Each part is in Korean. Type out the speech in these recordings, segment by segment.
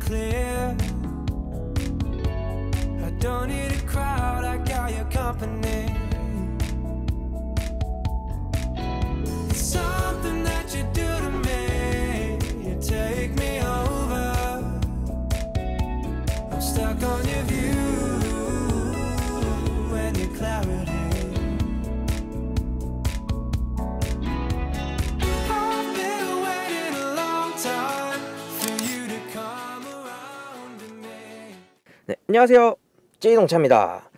clear. I don't need a crowd, I got your company. It's something that you do to me. You take me over. I'm stuck on your view and your clarity. I've been waiting a long time for you to come around to me. 네, 안녕하세요. 찌동차입니다.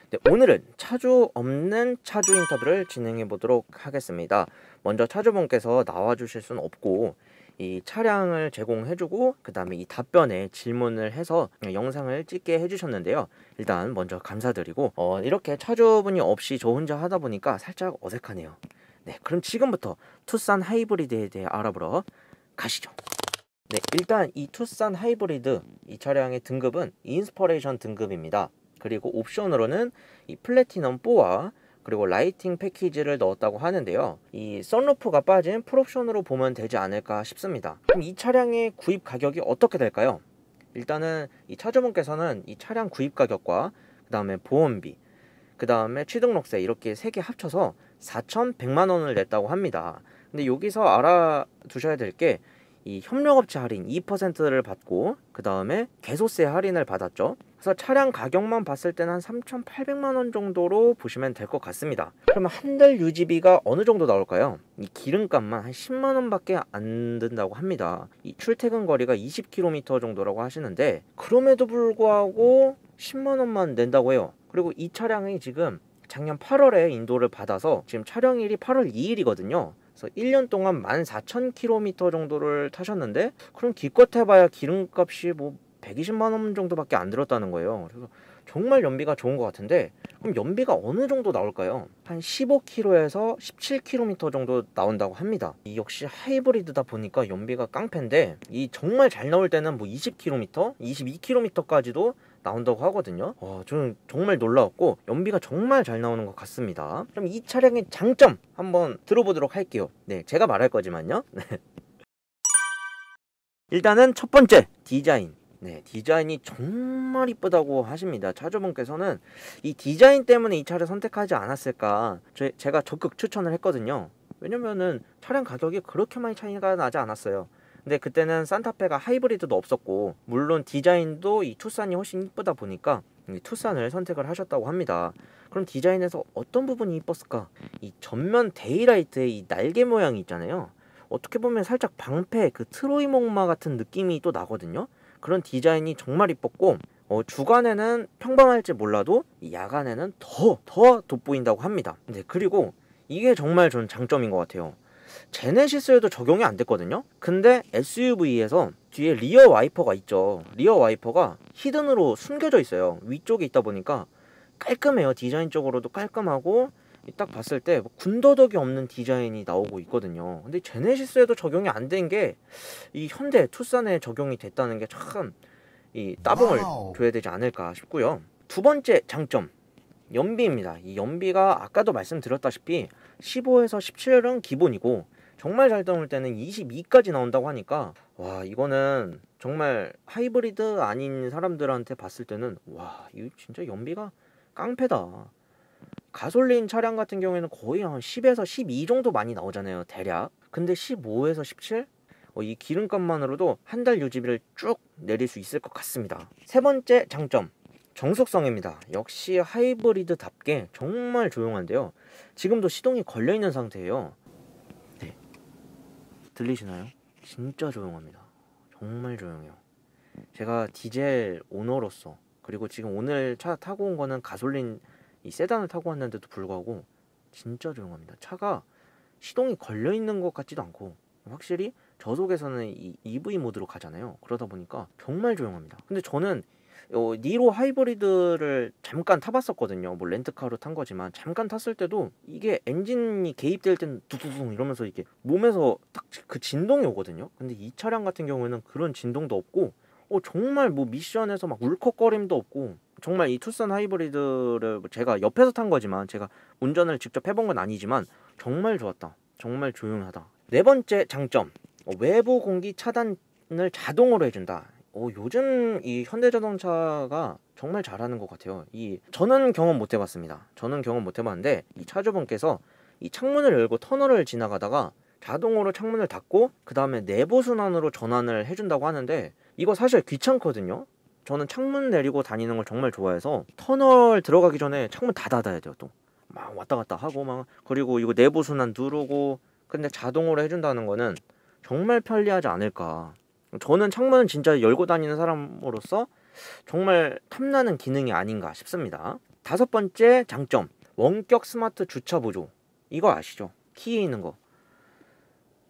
네, 오늘은 차주 없는 차주 인터뷰를 진행해 보도록 하겠습니다. 먼저 차주분께서 나와주실 수는 없고 이 차량을 제공해주고 그 다음에 이 답변에 질문을 해서 영상을 찍게 해주셨는데요. 일단 먼저 감사드리고 이렇게 차주분이 없이 저 혼자 하다 보니까 살짝 어색하네요. 네, 그럼 지금부터 투싼 하이브리드에 대해 알아보러 가시죠. 네, 일단 이 투싼 하이브리드 이 차량의 등급은 인스퍼레이션 등급입니다. 그리고 옵션으로는 이 플래티넘 4와 그리고 라이팅 패키지를 넣었다고 하는데요. 이 선루프가 빠진 풀옵션으로 보면 되지 않을까 싶습니다. 그럼 이 차량의 구입 가격이 어떻게 될까요? 일단은 이 차주분께서는 이 차량 구입 가격과 그 다음에 보험비, 그 다음에 취등록세 이렇게 세 개 합쳐서 4,100만 원을 냈다고 합니다. 근데 여기서 알아두셔야 될 게 이 협력업체 할인 2%를 받고 그 다음에 개소세 할인을 받았죠. 그래서 차량 가격만 봤을 때는 한 3,800만 원 정도로 보시면 될 것 같습니다. 그러면 한 달 유지비가 어느 정도 나올까요? 이 기름값만 한 10만 원밖에 안 든다고 합니다. 이 출퇴근 거리가 20km 정도라고 하시는데 그럼에도 불구하고 10만 원만 낸다고 해요. 그리고 이 차량이 지금 작년 8월에 인도를 받아서 지금 촬영일이 8월 2일이거든요. 그래서 1년 동안 14,000km 정도를 타셨는데 그럼 기껏 해봐야 기름값이 뭐 120만 원 정도밖에 안 들었다는 거예요. 그래서 정말 연비가 좋은 것 같은데 그럼 연비가 어느 정도 나올까요? 한 15km에서 17km 정도 나온다고 합니다. 이 역시 하이브리드다 보니까 연비가 깡패인데 이 정말 잘 나올 때는 뭐 20km, 22km까지도 나온다고 하거든요. 저는 정말 놀라웠고 연비가 정말 잘 나오는 것 같습니다. 그럼 이 차량의 장점 한번 들어보도록 할게요. 네, 제가 말할 거지만요. 네. 일단은 첫 번째 디자인. 네, 디자인이 정말 이쁘다고 하십니다. 차주분께서는 이 디자인 때문에 이 차를 선택하지 않았을까 제가 적극 추천을 했거든요. 왜냐면은 차량 가격이 그렇게 많이 차이가 나지 않았어요. 근데 그때는 산타페가 하이브리드도 없었고 물론 디자인도 이 투싼이 훨씬 이쁘다 보니까 이 투싼을 선택을 하셨다고 합니다. 그럼 디자인에서 어떤 부분이 이뻤을까? 이 전면 데이라이트의 이 날개 모양이 있잖아요. 어떻게 보면 살짝 방패 그 트로이 목마 같은 느낌이 또 나거든요. 그런 디자인이 정말 이뻤고 주간에는 평범할지 몰라도 야간에는 더 돋보인다고 합니다. 네, 그리고 이게 정말 전 장점인 것 같아요. 제네시스에도 적용이 안 됐거든요. 근데 SUV에서 뒤에 리어 와이퍼가 있죠. 리어 와이퍼가 히든으로 숨겨져 있어요. 위쪽에 있다 보니까 깔끔해요. 디자인적으로도 깔끔하고 딱 봤을 때 군더더기 없는 디자인이 나오고 있거든요. 근데 제네시스에도 적용이 안 된 게 이 현대 투싼에 적용이 됐다는 게 참 이 따봉을 줘야 되지 않을까 싶고요. 두 번째 장점 연비입니다. 이 연비가 아까도 말씀드렸다시피 15에서 17은 기본이고 정말 잘 나올 때는 22까지 나온다고 하니까 와, 이거는 정말 하이브리드 아닌 사람들한테 봤을 때는 와, 이거 진짜 연비가 깡패다. 가솔린 차량 같은 경우에는 거의 한 10에서 12 정도 많이 나오잖아요, 대략. 근데 15에서 17? 이 기름값만으로도 한 달 유지비를 쭉 내릴 수 있을 것 같습니다. 세 번째 장점 정숙성입니다. 역시 하이브리드답게 정말 조용한데요. 지금도 시동이 걸려있는 상태예요. 네, 들리시나요? 진짜 조용합니다. 정말 조용해요. 제가 디젤 오너로서 그리고 지금 오늘 차 타고 온 거는 가솔린 이 세단을 타고 왔는데도 불구하고 진짜 조용합니다. 차가 시동이 걸려있는 것 같지도 않고 확실히 저속에서는 이 EV 모드로 가잖아요. 그러다 보니까 정말 조용합니다. 근데 저는 니로 하이브리드를 잠깐 타봤었거든요. 뭐 렌트카로 탄 거지만 잠깐 탔을 때도 이게 엔진이 개입될 땐 두두둥 이러면서 이렇게 몸에서 딱 그 진동이 오거든요. 근데 이 차량 같은 경우에는 그런 진동도 없고 정말 뭐 미션에서 막 울컥거림도 없고 정말 이 투싼 하이브리드를 제가 옆에서 탄 거지만 제가 운전을 직접 해본 건 아니지만 정말 좋았다. 정말 조용하다. 네 번째 장점 외부 공기 차단을 자동으로 해준다. 요즘 이 현대자동차가 정말 잘하는 것 같아요. 저는 경험 못 해봤습니다. 저는 경험 못 해봤는데 이 차주분께서 이 창문을 열고 터널을 지나가다가 자동으로 창문을 닫고 그 다음에 내부 순환으로 전환을 해준다고 하는데 이거 사실 귀찮거든요. 저는 창문 내리고 다니는 걸 정말 좋아해서 터널 들어가기 전에 창문 다 닫아야 돼요. 또 막 왔다 갔다 하고 막 그리고 이거 내부 순환 누르고 근데 자동으로 해준다는 거는 정말 편리하지 않을까. 저는 창문은 진짜 열고 다니는 사람으로서 정말 탐나는 기능이 아닌가 싶습니다. 5번째 장점, 원격 스마트 주차 보조. 이거 아시죠? 키에 있는 거.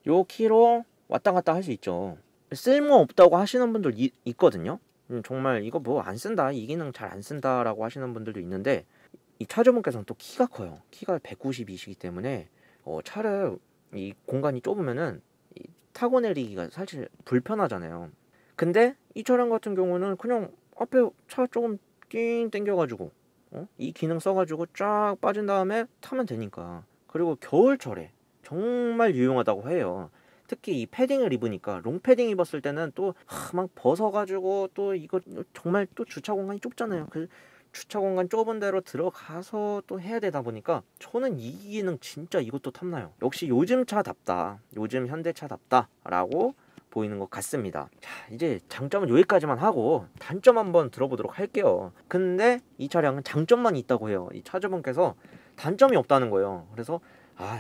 요 키로 왔다 갔다 할 수 있죠. 쓸모없다고 하시는 분들 있거든요. 정말 이거 뭐 안 쓴다, 이 기능 잘 안 쓴다라고 하시는 분들도 있는데 이 차주분께서는 또 키가 커요. 키가 192시기 때문에 차를 이 공간이 좁으면은 타고 내리기가 사실 불편하잖아요. 근데 이 차량 같은 경우는 그냥 앞에 차 조금 띵 당겨가지고 이 기능 써가지고 쫙 빠진 다음에 타면 되니까. 그리고 겨울철에 정말 유용하다고 해요. 특히 이 패딩을 입으니까 롱패딩 입었을 때는 또 막 벗어가지고 또 이거 정말 또 주차 공간이 좁잖아요. 그 주차 공간 좁은 데로 들어가서 또 해야 되다 보니까 저는 이 기능 진짜 이것도 탐나요. 역시 요즘 차답다, 요즘 현대차답다 라고 보이는 것 같습니다. 자, 이제 장점은 여기까지만 하고 단점 한번 들어보도록 할게요. 근데 이 차량은 장점만 있다고 해요. 이 차주분께서 단점이 없다는 거예요. 그래서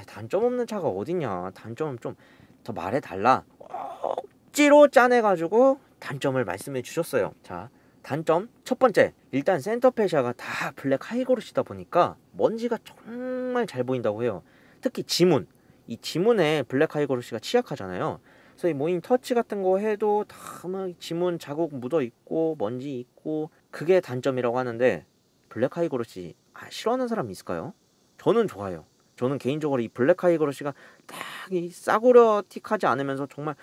단점 없는 차가 어딨냐, 단점 좀 더 말해달라, 억지로 짜내가지고 단점을 말씀해 주셨어요. 자, 단점 첫 번째, 일단 센터페시아가 다 블랙 하이그로시다 보니까 먼지가 정말 잘 보인다고 해요. 특히 지문, 이 지문에 블랙 하이그로시가 취약하잖아요. 그래서 이 모닝 터치 같은 거 해도 다 막 지문 자국 묻어 있고 먼지 있고, 그게 단점이라고 하는데 블랙 하이그로시 싫어하는 사람 있을까요? 저는 좋아요. 저는 개인적으로 이 블랙 하이그로시가 딱 이 싸구려틱하지 않으면서 정말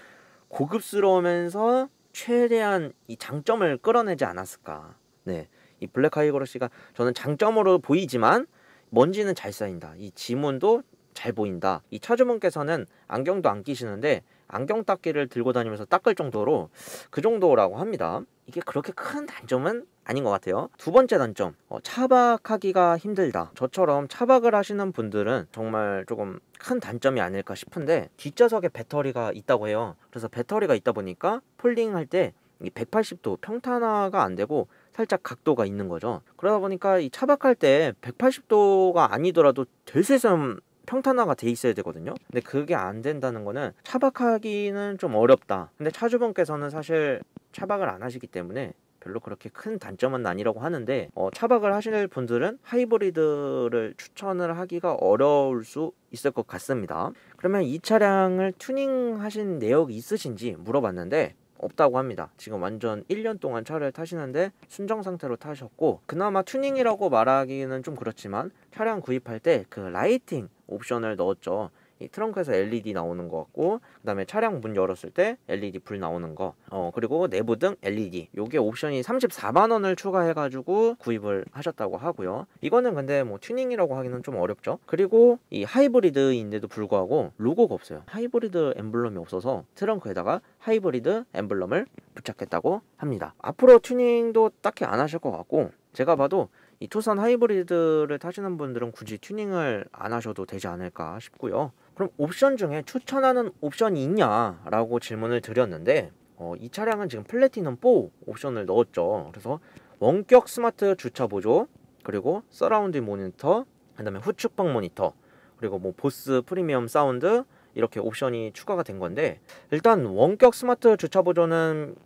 고급스러우면서 최대한 이 장점을 끌어내지 않았을까. 네, 이 블랙 하이그로시가 저는 장점으로 보이지만 먼지는 잘 쌓인다, 이 지문도 잘 보인다. 이 차주분께서는 안경도 안 끼시는데 안경 닦기를 들고 다니면서 닦을 정도로 그 정도라고 합니다. 이게 그렇게 큰 단점은 아닌 것 같아요. 두 번째 단점, 차박하기가 힘들다. 저처럼 차박을 하시는 분들은 정말 조금 큰 단점이 아닐까 싶은데 뒷좌석에 배터리가 있다고 해요. 그래서 배터리가 있다 보니까 폴링할 때 180도 평탄화가 안 되고 살짝 각도가 있는 거죠. 그러다 보니까 이 차박할 때 180도가 아니더라도 들새섬 평탄화가 돼 있어야 되거든요. 근데 그게 안 된다는 거는 차박하기는 좀 어렵다. 근데 차주분께서는 사실 차박을 안 하시기 때문에 별로 그렇게 큰 단점은 아니라고 하는데 차박을 하실 분들은 하이브리드를 추천을 하기가 어려울 수 있을 것 같습니다. 그러면 이 차량을 튜닝하신 내역이 있으신지 물어봤는데 없다고 합니다. 지금 완전 1년 동안 차를 타시는데 순정 상태로 타셨고, 그나마 튜닝이라고 말하기는 좀 그렇지만 차량 구입할 때 그 라이팅 옵션을 넣었죠. 이 트렁크에서 LED 나오는 거 같고, 그 다음에 차량 문 열었을 때 LED 불 나오는 거, 그리고 내부등 LED, 요게 옵션이 34만원을 추가해가지고 구입을 하셨다고 하고요. 이거는 근데 뭐 튜닝이라고 하기는 좀 어렵죠. 그리고 이 하이브리드인데도 불구하고 로고가 없어요. 하이브리드 엠블럼이 없어서 트렁크에다가 하이브리드 엠블럼을 부착했다고 합니다. 앞으로 튜닝도 딱히 안 하실 것 같고, 제가 봐도 이 투싼 하이브리드를 타시는 분들은 굳이 튜닝을 안 하셔도 되지 않을까 싶고요. 그럼 옵션 중에 추천하는 옵션이 있냐라고 질문을 드렸는데 이 차량은 지금 플래티넘 4 옵션을 넣었죠. 그래서 원격 스마트 주차 보조, 그리고 서라운드 모니터, 그 다음에 후측방 모니터, 그리고 뭐 보스 프리미엄 사운드, 이렇게 옵션이 추가가 된 건데, 일단 원격 스마트 주차 보조는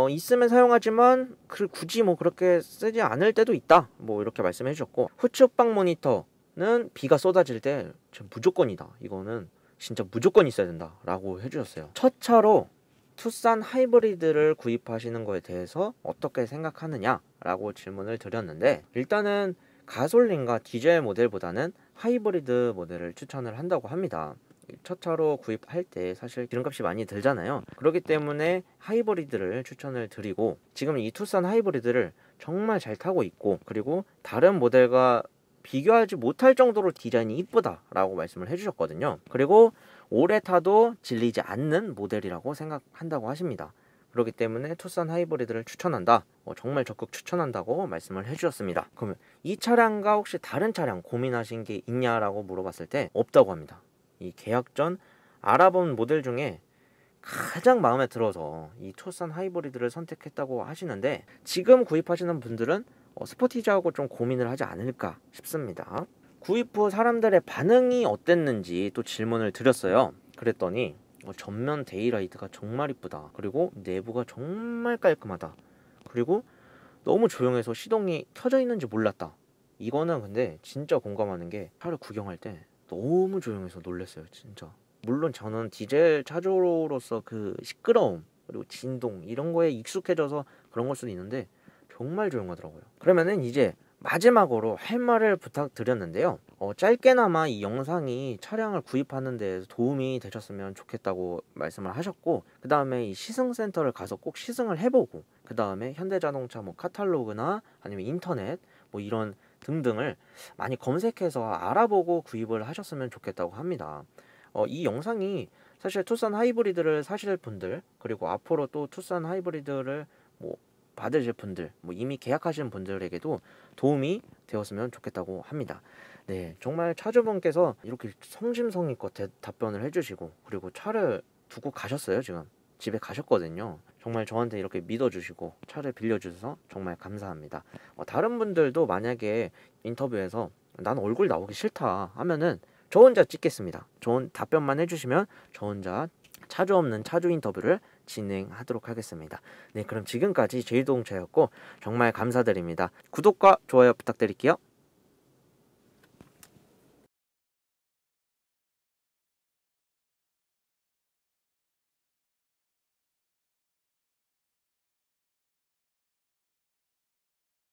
있으면 사용하지만 굳이 뭐 그렇게 쓰지 않을 때도 있다, 뭐 이렇게 말씀해 주셨고, 후측방 모니터는 비가 쏟아질 때 무조건이다, 이거는 진짜 무조건 있어야 된다 라고 해주셨어요. 첫 차로 투싼 하이브리드를 구입하시는 거에 대해서 어떻게 생각하느냐 라고 질문을 드렸는데, 일단은 가솔린과 디젤 모델보다는 하이브리드 모델을 추천을 한다고 합니다. 첫 차로 구입할 때 사실 기름값이 많이 들잖아요. 그렇기 때문에 하이브리드를 추천을 드리고, 지금 이 투싼 하이브리드를 정말 잘 타고 있고, 그리고 다른 모델과 비교하지 못할 정도로 디자인이 이쁘다라고 말씀을 해주셨거든요. 그리고 오래 타도 질리지 않는 모델이라고 생각한다고 하십니다. 그렇기 때문에 투싼 하이브리드를 추천한다. 정말 적극 추천한다고 말씀을 해주셨습니다. 그러면 이 차량과 혹시 다른 차량 고민하신 게 있냐라고 물어봤을 때 없다고 합니다. 이 계약 전 알아본 모델 중에 가장 마음에 들어서 이 투싼 하이브리드를 선택했다고 하시는데, 지금 구입하시는 분들은 스포티지하고 좀 고민을 하지 않을까 싶습니다. 구입 후 사람들의 반응이 어땠는지 또 질문을 드렸어요. 그랬더니 전면 데이라이트가 정말 이쁘다, 그리고 내부가 정말 깔끔하다, 그리고 너무 조용해서 시동이 켜져 있는지 몰랐다. 이거는 근데 진짜 공감하는 게, 차를 구경할 때 너무 조용해서 놀랐어요 진짜. 물론 저는 디젤 차주로서 그 시끄러움 그리고 진동 이런 거에 익숙해져서 그런 걸 수도 있는데 정말 조용하더라고요. 그러면은 이제 마지막으로 할 말을 부탁드렸는데요. 짧게나마 이 영상이 차량을 구입하는 데 도움이 되셨으면 좋겠다고 말씀을 하셨고, 그 다음에 이 시승센터를 가서 꼭 시승을 해보고, 그 다음에 현대자동차 뭐 카탈로그나 아니면 인터넷 뭐 이런 등등을 많이 검색해서 알아보고 구입을 하셨으면 좋겠다고 합니다. 이 영상이 사실 투싼 하이브리드를 사실 분들, 그리고 앞으로 또 투싼 하이브리드를 뭐 받으실 분들, 뭐 이미 계약하신 분들에게도 도움이 되었으면 좋겠다고 합니다. 네, 정말 차주분께서 이렇게 성심성의껏 답변을 해주시고, 그리고 차를 두고 가셨어요. 지금 집에 가셨거든요. 정말 저한테 이렇게 믿어주시고 차를 빌려주셔서 정말 감사합니다. 다른 분들도 만약에 인터뷰에서 난 얼굴 나오기 싫다 하면은 저 혼자 찍겠습니다. 좋은 답변만 해주시면 저 혼자 차주 없는 차주 인터뷰를 진행하도록 하겠습니다. 네, 그럼 지금까지 제일동차였고 정말 감사드립니다. 구독과 좋아요 부탁드릴게요.